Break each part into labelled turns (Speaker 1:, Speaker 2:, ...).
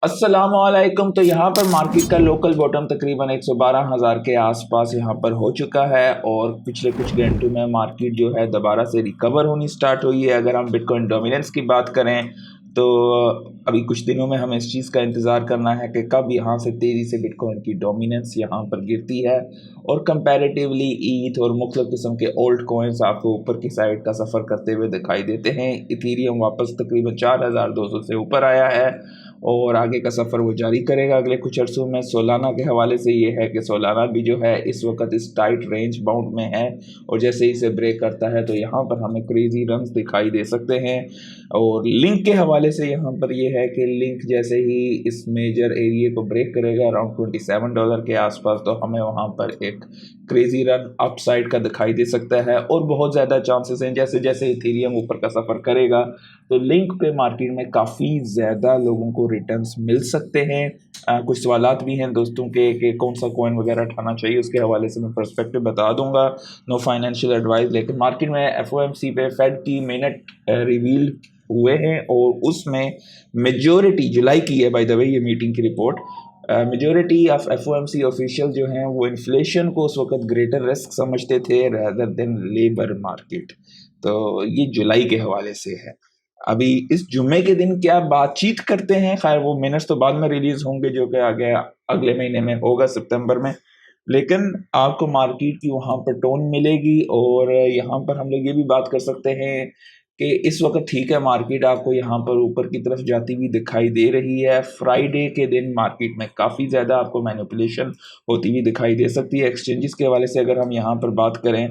Speaker 1: अस्सलामुअलैकुम। तो यहाँ पर मार्केट का लोकल बॉटम तकरीबन 112,000 के आसपास यहाँ पर हो चुका है और पिछले कुछ घंटों में मार्केट जो है दोबारा से रिकवर होनी स्टार्ट हुई है। अगर हम बिटकॉइन डोमिनेंस की बात करें तो अभी कुछ दिनों में हमें इस चीज़ का इंतज़ार करना है कि कब यहाँ से तेज़ी से बिटकॉइन की डोमिनेंस यहाँ पर गिरती है और कंपैरेटिवली ईथ और मुख्तलिफ किस्म के ओल्ड कॉइन्स आपको ऊपर की साइड का सफ़र करते हुए दिखाई देते हैं। इथीरियम वापस तकरीबन 4,200 से ऊपर आया है और आगे का सफ़र वो जारी करेगा अगले कुछ अर्सों में। सोलाना के हवाले से ये है कि सोलाना भी जो है इस वक्त इस टाइट रेंज बाउंड में है और जैसे ही इसे ब्रेक करता है तो यहाँ पर हमें क्रेजी रन्स दिखाई दे सकते हैं। और लिंक के हवाले से यहाँ पर ये है कि लिंक जैसे ही इस मेजर एरिया को ब्रेक करेगा अराउंड $27 के आसपास तो हमें वहाँ पर एक क्रेजी रन अपसाइड का दिखाई दे सकता है और बहुत ज़्यादा चांसेस हैं जैसे जैसे इथेरियम ऊपर का सफ़र करेगा तो लिंक पे मार्केट में काफ़ी ज़्यादा लोगों को रिटर्न्स मिल सकते हैं। कुछ सवालात भी हैं दोस्तों के कि कौन सा कॉइन वगैरह उठाना चाहिए, उसके हवाले से मैं पर्सपेक्टिव बता दूंगा। No financial advice. लेकिन मार्केट में एफओएमसी पे फेड की मिनट रिवील हुए हैं और उसमें मेजोरिटी जुलाई की है, बाय द वे ये मीटिंग की report, majority of FOMC official जो हैं वो इन्फ्लेशन को उस वक्त ग्रेटर रिस्क समझते थे रैदर देन लेबर मार्केट। तो ये जुलाई के हवाले से है। अभी इस जुम्मे के दिन क्या बातचीत करते हैं, खैर वो मिनट्स तो बाद में रिलीज होंगे जो कि आगे अगले महीने में होगा सितंबर में। लेकिन आपको मार्केट की वहाँ पर टोन मिलेगी और यहाँ पर हम लोग ये भी बात कर सकते हैं कि इस वक्त ठीक है मार्केट आपको यहाँ पर ऊपर की तरफ जाती हुई दिखाई दे रही है। फ्राइडे के दिन मार्केट में काफ़ी ज़्यादा आपको मैनिपुलेशन होती हुई दिखाई दे सकती है। एक्सचेंजेस के हवाले से अगर हम यहाँ पर बात करें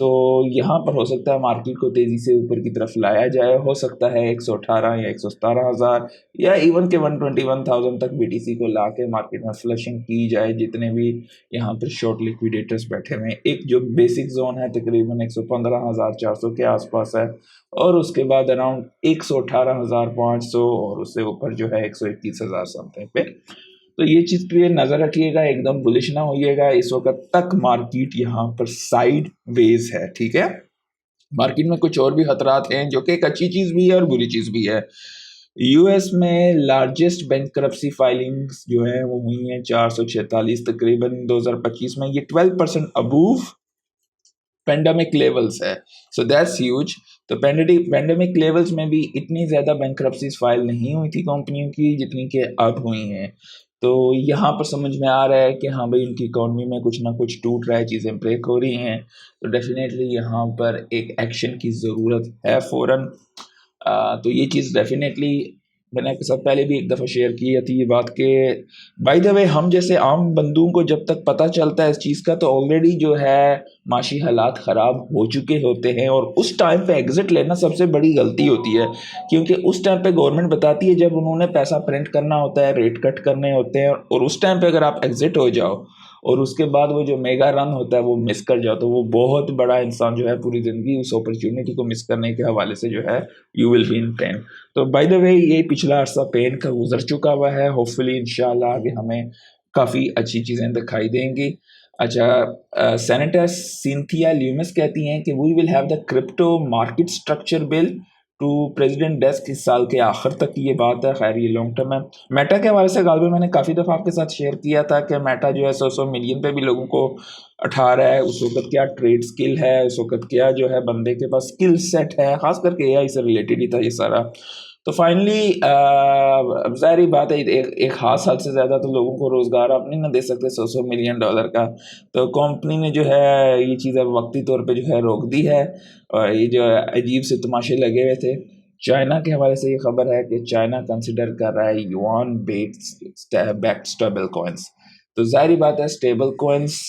Speaker 1: तो यहाँ पर हो सकता है मार्केट को तेज़ी से ऊपर की तरफ लाया जाए। हो सकता है 118 या 117,000 या इवन के 121,000 तक बीटीसी को ला के मार्केट में फ्लशिंग की जाए जितने भी यहाँ पर शॉर्ट लिक्विडेटर्स बैठे हुए हैं। एक जो बेसिक जोन है तकरीबन 115,400 के आसपास है और उसके बाद अराउंड 118,500 और उससे ऊपर जो है 121,000 समथिंग पे। तो ये चीज़ पे नज़र रखिएगा, एकदम बुलिश ना होइएगा। इस वक्त तक मार्केट यहाँ पर साइड वेज है, ठीक है। मार्केट में कुछ और भी खतरात हैं जो कि एक अच्छी चीज़ भी है और बुरी चीज़ भी है। यूएस में लार्जेस्ट बैंकरप्सी फाइलिंग्स जो है वो हुई हैं 446 तकरीबन 2025 में। ये 12% अबूव पेंडेमिक लेवल्स है, सो दैट्स ह्यूज। तो पेंडेमिक लेवल्स में भी इतनी ज़्यादा बैंकरप्सीज फाइल नहीं हुई थी कंपनियों की जितनी कि अब हुई हैं। तो यहाँ पर समझ में आ रहा है कि हाँ भाई उनकी इकॉनमी में कुछ ना कुछ टूट रहा है, चीज़ें ब्रेक हो रही हैं। तो डेफिनेटली यहाँ पर एक एक्शन की ज़रूरत है फ़ौरन। तो ये चीज़ डेफिनेटली मैंने आपके साथ पहले भी एक दफ़ा शेयर की थी ये बात कि बाय द वे हम जैसे आम बंदों को जब तक पता चलता है इस चीज़ का तो ऑलरेडी जो है माशी हालात ख़राब हो चुके होते हैं और उस टाइम पे एग्ज़िट लेना सबसे बड़ी गलती होती है। क्योंकि उस टाइम पे गवर्नमेंट बताती है जब उन्होंने पैसा प्रिंट करना होता है, रेट कट करने होते हैं और उस टाइम पे अगर आप एग्ज़िट हो जाओ और उसके बाद वो जो मेगा रन होता है वो मिस कर जाओ तो वो बहुत बड़ा इंसान जो है पूरी ज़िंदगी उस अपॉर्चुनिटी को मिस करने के हवाले से जो है you will be in pen. तो बाय द वे ये पिछला अर्सा पेन का गुजर चुका हुआ है। होपफुली इंशाल्लाह आगे हमें काफ़ी अच्छी चीज़ें दिखाई देंगी। अच्छा, सेनेटर सिंथिया ल्यूमिस कहती हैं कि we will have the crypto market structure bill to president desk इस साल के आखिर तक की ये बात है। खैर ये लॉन्ग टर्म है। मेटा के हवाले से गालिबा मैंने काफ़ी दफ़ा आपके साथ शेयर किया था कि मेटा जो है 100 मिलियन पे भी लोगों को उठा रहा है। उस वक्त क्या ट्रेड स्किल है, उस वक्त क्या जो है बंदे के पास स्किल सेट है, ख़ास करके एआई से रिलेटेड ही था ये सारा। तो फाइनली ज़ाहिर बात है एक ख़ास हद से ज़्यादा तो लोगों को रोज़गार आप नहीं ना दे सकते 100 मिलियन डॉलर का। तो कंपनी ने जो है ये चीज़ अब वक्ती तौर पे जो है रोक दी है और ये जो अजीब से तमाशे लगे हुए थे। चाइना के हवाले से ये खबर है कि चाइना कंसिडर कर रहा है युआन बैक्ड स्टेबल कॉइन्स। तो ज़ाहिर बात है स्टेबल कॉइन्स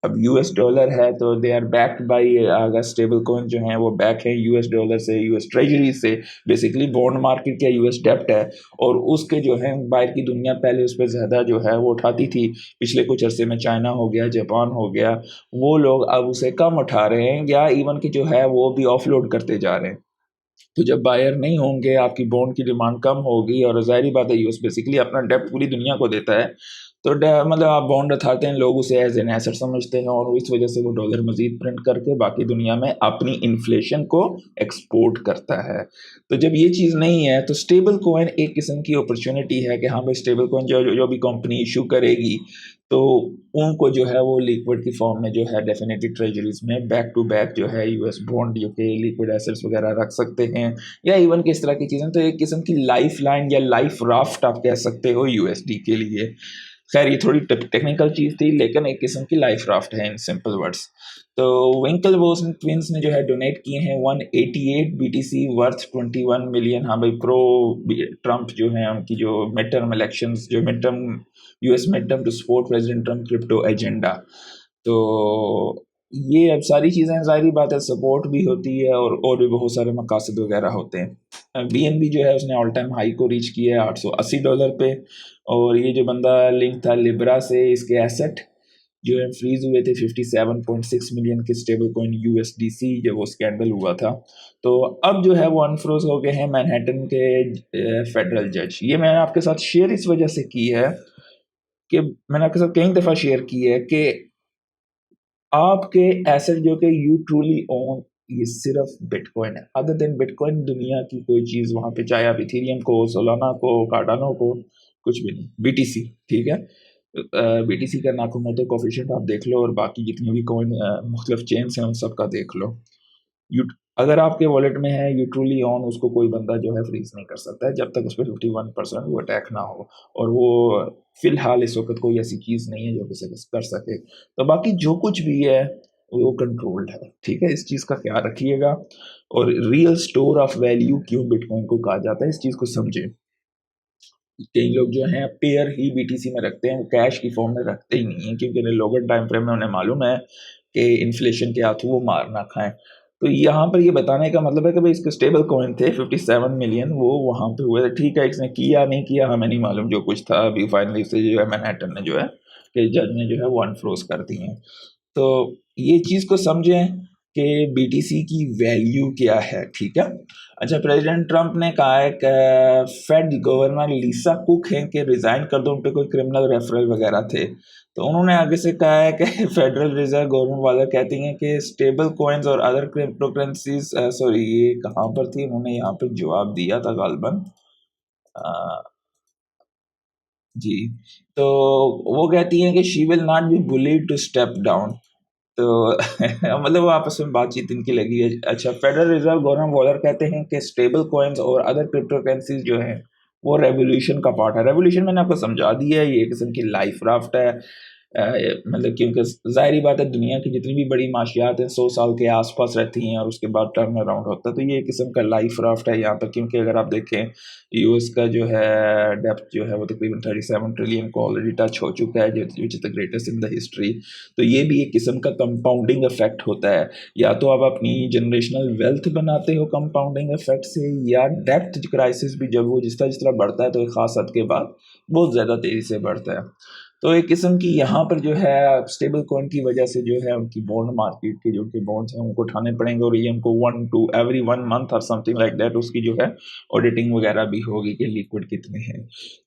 Speaker 1: अब यूएस डॉलर है तो दे आर बैक्ड बाई, अगर स्टेबल कॉइन जो हैं वो बैक हैं यूएस डॉलर से, यूएस ट्रेजरी से। बेसिकली बॉन्ड मार्केट क्या यूएस डेप्ट है और उसके जो है बाहर की दुनिया पहले उस पर ज़्यादा जो है वो उठाती थी। पिछले कुछ अरसे में चाइना हो गया, जापान हो गया, वो लोग अब उसे कम उठा रहे हैं या इवन कि जो है वो भी ऑफलोड करते जा रहे हैं। तो जब बायर नहीं होंगे, आपकी बॉन्ड की डिमांड कम होगी, और ज़ाहिर बात है यूएस बेसिकली अपना डेब्ट पूरी दुनिया को देता है, तो मतलब आप बॉन्ड उठाते हैं, लोग उसे एज एन एसेट समझते हैं, और इस वजह से वो डॉलर मजीद प्रिंट करके बाकी दुनिया में अपनी इन्फ्लेशन को एक्सपोर्ट करता है। तो जब ये चीज़ नहीं है, तो स्टेबल कॉइन एक किस्म की अपॉर्चुनिटी है कि हाँ भाई, स्टेबल कॉइन जो भी कंपनी इशू करेगी, तो उनको जो है वो लिक्विड की फॉर्म में जो है डेफिनेटली ट्रेजरीज में बैक टू बैक जो है यूएस बॉन्ड जो कि लिक्विड एसेट्स वगैरह रख सकते हैं, या इवन किस तरह की चीज़ें। तो एक किस्म की लाइफ लाइन या लाइफ राफ्ट आप कह सकते हो यूएसडी के लिए। खैर ये थोड़ी टेक्निकल चीज़ थी, लेकिन एक किस्म की लाइफ राफ्ट है इन सिंपल वर्ड्स। तो विंकलवोर्थ ट्विंस ने जो है डोनेट किए हैं 188 बीटीसी वर्थ 21 मिलियन। हाँ भाई, प्रो ट्रम्प जो है उनकी जो मिड टर्म इलेक्शंस, जो midterm US midterm to support president Trump crypto agenda. तो ये अब सारी चीज़ें ज़ाहिर बात है सपोर्ट भी होती है, और भी बहुत सारे मकासद वगैरह होते हैं। बीएनबी जो है उसने ऑल टाइम हाई को रीच किया है $880 पे, और ये जो बंदा लिंक था लिब्रा से, इसके एसेट जो है फ्रीज हुए थे 57.6 मिलियन के स्टेबल कॉइन यूएसडीसी जब वो स्कैंडल हुआ था। तो अब जो है वो अनफ्रोज हो गए हैं मैनहट्टन के फेडरल जज। ये मैंने आपके साथ शेयर इस वजह से की है कि मैंने आपके साथ कई दफ़ा शेयर की है कि आपके एसेट जो कि यू ट्रूली ओन, ये सिर्फ बिटकॉइन है। अदर देन बिटकॉइन दुनिया की कोई चीज़ वहाँ पे, चाहे आप इथेरियम को, सोलाना को, कार्डानो को, कुछ भी नहीं। बीटीसी, ठीक है, बीटीसी का नाकुमोटो कोफिशिएंट आप देख लो, और बाकी जितनी भी कॉइन मुख्तलिफ चेन्स हैं उन सब का देख लो। यू अगर आपके वॉलेट में है यू ट्रूली ऑन, उसको कोई बंदा जो है फ्रीज नहीं कर सकता है जब तक उस पर 51% वो अटैक ना हो, और वो फिलहाल इस वक्त कोई ऐसी चीज़ नहीं है जो किसी कर सके। तो बाकी जो कुछ भी है वो कंट्रोल्ड है, ठीक है, इस चीज़ का ख्याल रखिएगा। और रियल स्टोर ऑफ वैल्यू क्यों बिटकॉइन को कहा जाता है, इस चीज़ को समझें। कई लोग जो हैं पेयर ही बीटीसी में रखते हैं, वो कैश की फॉर्म में रखते ही नहीं है, क्योंकि लॉन्गर टाइम फ्रेम में उन्हें मालूम है कि इन्फ्लेशन के हाथों वो मार ना खाएं। तो यहाँ पर ये बताने का मतलब है कि भाई इसके स्टेबल कॉइन थे 57 मिलियन, वो वहाँ पे हुए थे, ठीक है, इसने किया नहीं किया हमें नहीं मालूम, जो कुछ था अभी फाइनली से जो है मैनहट्टन ने जो है कि जज ने जो है वो अनफ्रोज कर दी है। तो ये चीज़ को समझें कि बीटीसी की वैल्यू क्या है, ठीक है। अच्छा, प्रेसिडेंट ट्रंप ने कहा है कि फेड गवर्नर लिसा कुक हैं कि रिज़ाइन कर दो, उन पे कोई क्रिमिनल रेफरल वगैरह थे। तो उन्होंने आगे से कहा है कि फेडरल रिजर्व गवर्नमेंट वाले कहती हैं कि स्टेबल कॉइन्स और अदर क्रिप्टो करेंसीज, सॉरी ये कहाँ पर थी, उन्होंने यहाँ पे जवाब दिया था गालबन, जी। तो वो कहती हैं कि she will not be bullied to step down. तो मतलब वो आपस में बातचीत इनकी लगी है। अच्छा, फेडरल रिजर्व गवर्नर वॉलर कहते हैं कि स्टेबल कॉइन्स और अदर क्रिप्टो करेंसीज जो हैं वो रेवोल्यूशन का पार्ट है। रेवोल्यूशन मैंने आपको समझा दी है, ये किस्म की लाइफ राफ्ट है। मतलब क्योंकि ज़ाहिर बात है दुनिया की जितनी भी बड़ी माशियात हैं 100 साल के आसपास रहती हैं और उसके बाद टर्न अराउंड होता है, तो ये किस्म का लाइफ राफ्ट है यहाँ पर। क्योंकि अगर आप देखें यूएस का जो है डेप्थ जो है वो तकरीबन 37 ट्रिलियन को ऑलरेडी टच हो चुका है, जो which is the greatest in the history. तो ये भी एक किस्म का कंपाउंडिंग इफेक्ट होता है, या तो आप अपनी जनरेशनल वेल्थ बनाते हो कंपाउंडिंग इफेक्ट से, या डेप्थ क्राइसिस भी जब वो जिस तरह बढ़ता है तो एक ख़ास हद के बाद बहुत ज़्यादा तेज़ी से बढ़ता है। तो एक किस्म की यहाँ पर जो है स्टेबल कॉइन की वजह से जो है उनकी बॉन्ड मार्केट के जो उनके बॉन्ड्स हैं उनको उठाने पड़ेंगे, और ये उनको 1 मंथ और समथिंग लाइक दैट उसकी जो है ऑडिटिंग वगैरह भी होगी कि लिक्विड कितने हैं।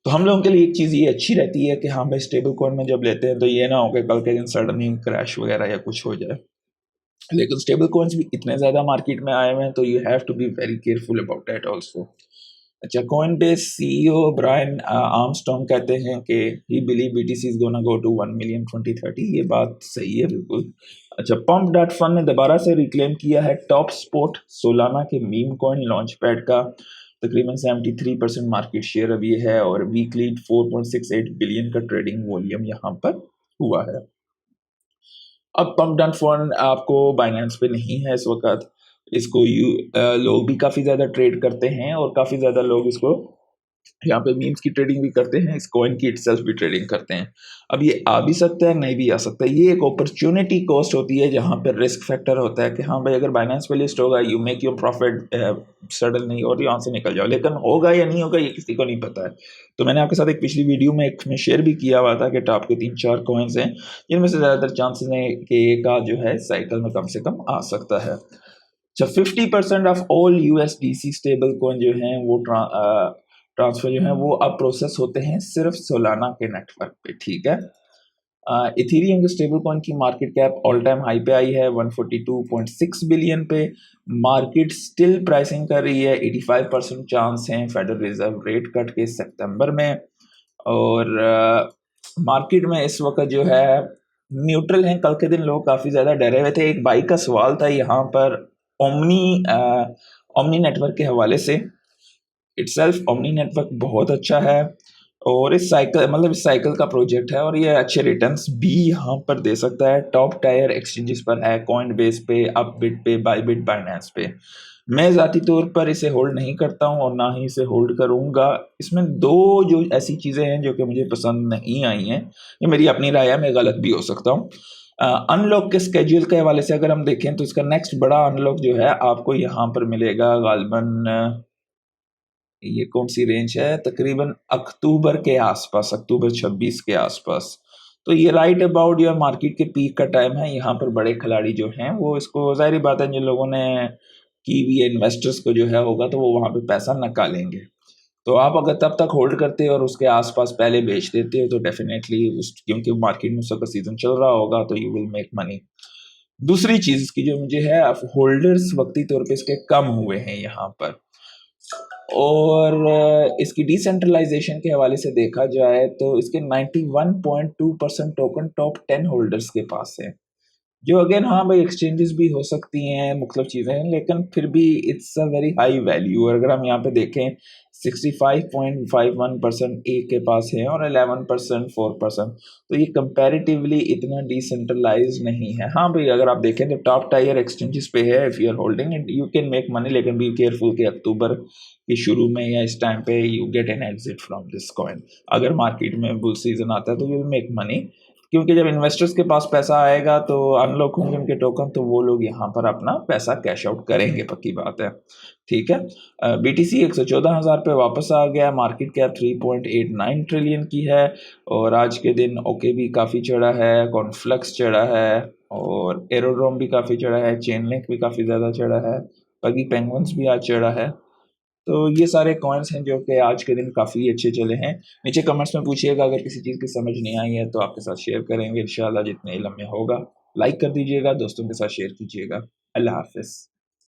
Speaker 1: तो हम लोगों के लिए एक चीज़ ये अच्छी रहती है कि हाँ भाई स्टेबल कॉइन में जब लेते हैं तो ये ना हो कि कल के दिन सडनली क्रैश वगैरह या कुछ हो जाए। लेकिन स्टेबल कॉइन्स भी इतने ज़्यादा मार्केट में आए हुए हैं, तो you have to be very careful about that also. अच्छा, कॉइनबेस सीईओ ब्रायन आर्मस्ट्रॉन्ग कहते हैं कि he believe BTC is gonna go to 1 million 2030। ये बात सही है बिल्कुल। अच्छा, पंप डॉट फन ने दोबारा से रिक्लेम किया है टॉप स्पॉट सोलाना के मीम कॉइन लॉन्च पैड का। तकरीबन 73% मार्केट शेयर अब ये है, और वीकली 4.68 बिलियन का ट्रेडिंग वॉल्यूम यहाँ पर हुआ है। अब पंप डॉट फन आपको बाइनेंस पे नहीं है इस वक्त, इसको लोग भी काफ़ी ज़्यादा ट्रेड करते हैं, और काफ़ी ज़्यादा लोग इसको यहाँ पे मीम्स की ट्रेडिंग भी करते हैं, इस कॉइन की इटसेल्फ भी ट्रेडिंग करते हैं। अब ये आ भी सकता है, नहीं भी आ सकता है। ये एक अपॉर्चुनिटी कॉस्ट होती है जहाँ पर रिस्क फैक्टर होता है कि हाँ भाई अगर बाइनेंस पे लिस्ट होगा you make your profit sudden नहीं, और यहाँ से निकल जाओ, लेकिन होगा या नहीं होगा ये किसी को नहीं पता है। तो मैंने आपके साथ एक पिछली वीडियो में एक में शेयर भी किया हुआ था कि टॉप के 3-4 कॉइन्स हैं जिनमें से ज़्यादातर चांसेस हैं कि एक आध जो है साइकिल में कम से कम आ सकता है। अच्छा 50% of all USDC stable coin जो हैं वो ट्रांसफर जो है वो अब प्रोसेस होते हैं सिर्फ सोलाना के नेटवर्क पे, ठीक है। इथेरियम के स्टेबल कॉइन की market cap all time high पे आई है 142.6 बिलियन पे। मार्केट स्टिल प्राइसिंग कर रही है 85% चांस हैं फेडरल रिजर्व रेट कट के सितंबर में। और मार्केट में इस वक्त जो है न्यूट्रल हैं। कल के दिन लोग काफ़ी ज़्यादा डरे हुए थे। एक भाई का सवाल था यहाँ पर ओमनी नेटवर्क के हवाले से। इटसेल्फ ओमनी नेटवर्क बहुत अच्छा है और इस साइकिल का प्रोजेक्ट है और ये अच्छे रिटर्न्स भी यहाँ पर दे सकता है। टॉप टायर एक्सचेंजेस पर है, कॉइनबेस पे, अपबिट पे, बायबिट, बाइनेंस पे। मैं ज़ाती तौर पर इसे होल्ड नहीं करता हूँ और ना ही इसे होल्ड करूँगा। इसमें दो जो ऐसी चीज़ें हैं जो कि मुझे पसंद नहीं आई हैं, ये मेरी अपनी राय है, मैं गलत भी हो सकता हूँ। अनलॉक के स्केड्यूल के हवाले से अगर हम देखें तो इसका नेक्स्ट बड़ा अनलॉक जो है आपको यहाँ पर मिलेगा गालिबन, ये कौन सी रेंज है, तकरीबन अक्टूबर के आसपास, अक्टूबर 26 के आसपास। तो ये राइट अबाउट योर मार्केट के पीक का टाइम है। यहाँ पर बड़े खिलाड़ी जो हैं वो इसको, ज़ाहिर बात है जिन लोगों ने की भी है इन्वेस्टर्स को जो है होगा तो वो वहाँ पे पैसा निकालेंगे। तो आप अगर तब तक होल्ड करते हो और उसके आसपास पहले बेच देते हो तो डेफिनेटली उस, क्योंकि मार्केट में उसका सीजन चल रहा होगा तो यू विल मेक मनी। दूसरी चीज़ की जो मुझे है, होल्डर्स वक्ती तौर पे इसके कम हुए हैं यहाँ पर। और इसकी डिसेंट्रलाइजेशन के हवाले से देखा जाए तो इसके 91.2% टोकन टॉप 10 होल्डर्स के पास है। जो अगेन हाँ भाई एक्सचेंजेस भी हो सकती हैं, मुख्तलिफ चीज़ें हैं, लेकिन फिर भी it's a very high value. और अगर हम यहाँ पे देखें 65.51% ए के पास है और 11% 4%, तो ये कंपैरेटिवली इतना डिसेंट्रलाइज नहीं है। हाँ भाई अगर आप देखें तो टॉप टायर एक्सचेंजेस पे है, if you are holding it you can make money, लेकिन बी केयरफुल कि अक्टूबर के शुरू में या इस टाइम पे you get an exit from this coin. अगर मार्केट में बुल सीजन आता है तो यू विल मेक मनी, क्योंकि जब इन्वेस्टर्स के पास पैसा आएगा तो अनलॉक होंगे उनके टोकन, तो वो लोग यहाँ पर अपना पैसा कैश आउट करेंगे, पक्की बात है, ठीक है। BTC 114,000 पे वापस आ गया। मार्केट कैप 3.89 ट्रिलियन की है और आज के दिन ओके भी काफ़ी चढ़ा है, कॉन्फ्लक्स चढ़ा है और एरोड्रोम भी काफ़ी चढ़ा है, चेन लिंक भी काफ़ी ज़्यादा चढ़ा है, पगी पेंगुइन्स भी आज चढ़ा है। तो ये सारे कॉइन्स हैं जो कि आज के दिन काफ़ी अच्छे चले हैं। नीचे कमेंट्स में पूछिएगा, अगर किसी चीज़ की समझ नहीं आई है तो आपके साथ शेयर करेंगे इंशाल्लाह जितने इल्म में होगा। लाइक कर दीजिएगा, दोस्तों के साथ शेयर कीजिएगा। अल्लाह हाफ़िज़।